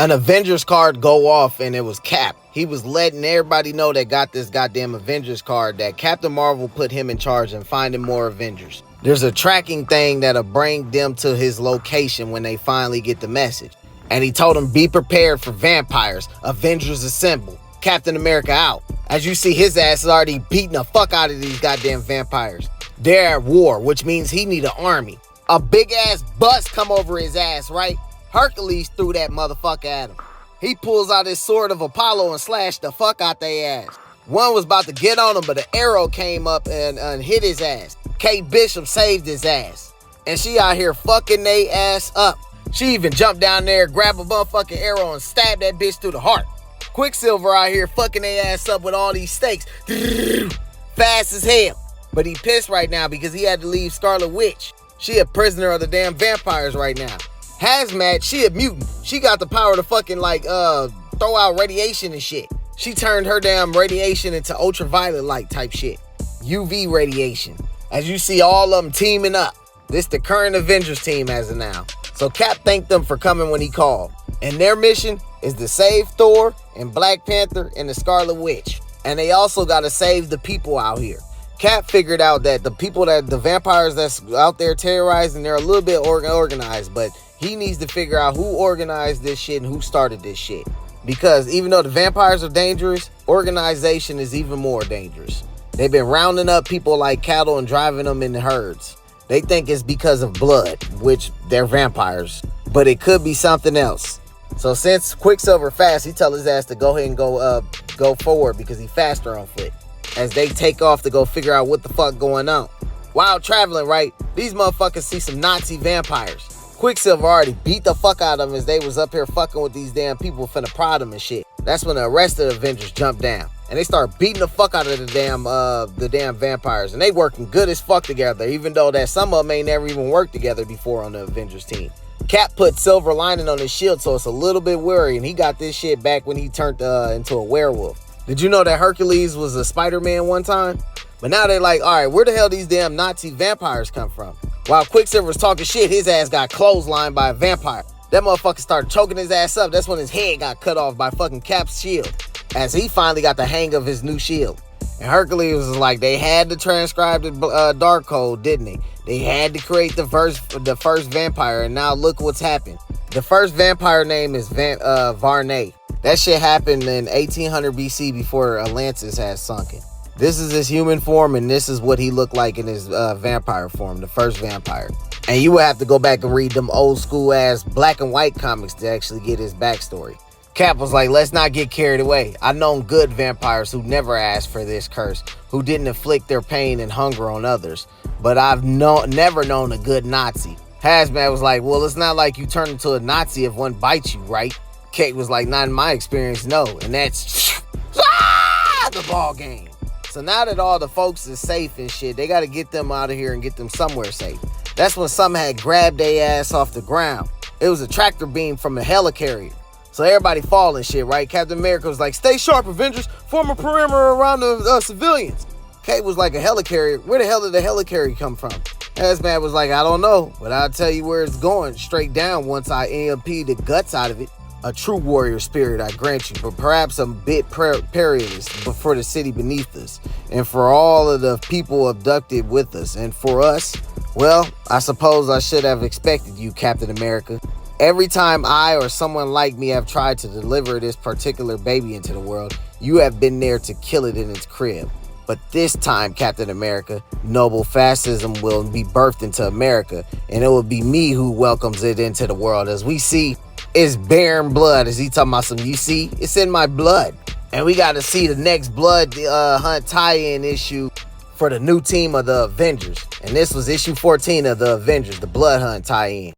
an Avengers card go off, and it was Cap. He was letting everybody know that got this goddamn Avengers card, that Captain Marvel put him in charge and finding more Avengers. There's a tracking thing that'll bring them to his location when they finally get the message. And he told them, be prepared for vampires. Avengers assemble. Captain America out. As you see, his ass is already beating the fuck out of these goddamn vampires. They're at war, which means he need an army. A big ass bus come over his ass, right? Hercules threw that motherfucker at him. He pulls out his sword of Apollo and slashed the fuck out their ass. One was about to get on him, but an arrow came up and hit his ass. Kate Bishop saved his ass. And she out here fucking they ass up. She even jumped down there, grabbed a motherfucking arrow and stabbed that bitch through the heart. Quicksilver out here fucking their ass up with all these stakes. Fast as hell. But he pissed right now because he had to leave Scarlet Witch. She a prisoner of the damn vampires right now. Hazmat, she a mutant. She got the power to fucking throw out radiation and shit. She turned her damn radiation into ultraviolet light type shit. UV radiation. As you see all of them teaming up. This the current Avengers team as of now. So Cap thanked them for coming when he called. And their mission is to save Thor and Black Panther and the Scarlet Witch. And they also got to save the people out here. Cap figured out that the vampires that's out there terrorizing, they're a little bit organized, but he needs to figure out who organized this shit and who started this shit. Because even though the vampires are dangerous, organization is even more dangerous. They've been rounding up people like cattle and driving them in the herds. They think it's because of blood, which they're vampires, but it could be something else. So since Quicksilver fast, he tell his ass to go ahead and go forward because he faster on foot. As they take off to go figure out what the fuck going on. While traveling, right, these motherfuckers see some Nazi vampires. Quicksilver already beat the fuck out of them as they was up here fucking with these damn people finna prod them and shit. That's when the rest of the Avengers jump down. And they start beating the fuck out of the damn vampires. And they working good as fuck together, even though that some of them ain't never even worked together before on the Avengers team. Cap put silver lining on his shield, so it's a little bit worried, and he got this shit back when he turned into a werewolf. Did you know that Hercules was a Spider-Man one time? But now they're like, all right, where the hell these damn Nazi vampires come from? While Quicksilver was talking shit, his ass got clotheslined by a vampire. That motherfucker started choking his ass up. That's when his head got cut off by fucking Cap's shield, as he finally got the hang of his new shield. And Hercules was like, they had to transcribe the dark code, didn't they? They had to create the first vampire, and now look what's happened. The first vampire name is Varney. That shit happened in 1800 BC before Atlantis had sunken. This is his human form, and this is what he looked like in his vampire form, the first vampire. And you would have to go back and read them old school ass black and white comics to actually get his backstory. Cap was like, let's not get carried away. I've known good vampires who never asked for this curse, who didn't inflict their pain and hunger on others. But I've never known a good Nazi. Hazmat was like, well, it's not like you turn into a Nazi if one bites you, right? Kate was like, not in my experience, no. And that's the ball game. So now that all the folks is safe and shit, they got to get them out of here and get them somewhere safe. That's when some had grabbed their ass off the ground. It was a tractor beam from a helicarrier. So everybody fall and shit, right? Captain America was like, stay sharp, Avengers. Form a perimeter around the civilians. Kate was like, a helicarrier? Where the hell did the helicarrier come from? Hazmat was like, I don't know, but I'll tell you where it's going. Straight down once I EMP the guts out of it. A true warrior spirit, I grant you, but perhaps a bit perilous for the city beneath us, and for all of the people abducted with us, and for us, well, I suppose I should have expected you, Captain America. Every time I or someone like me have tried to deliver this particular baby into the world, you have been there to kill it in its crib. But this time, Captain America, noble fascism will be birthed into America, and it will be me who welcomes it into the world. As we see, it's bearing blood. As he talking about some, you see, it's in my blood. And we got to see the next blood hunt tie-in issue for the new team of the Avengers. And this was issue 14 of the Avengers, the blood hunt tie-in.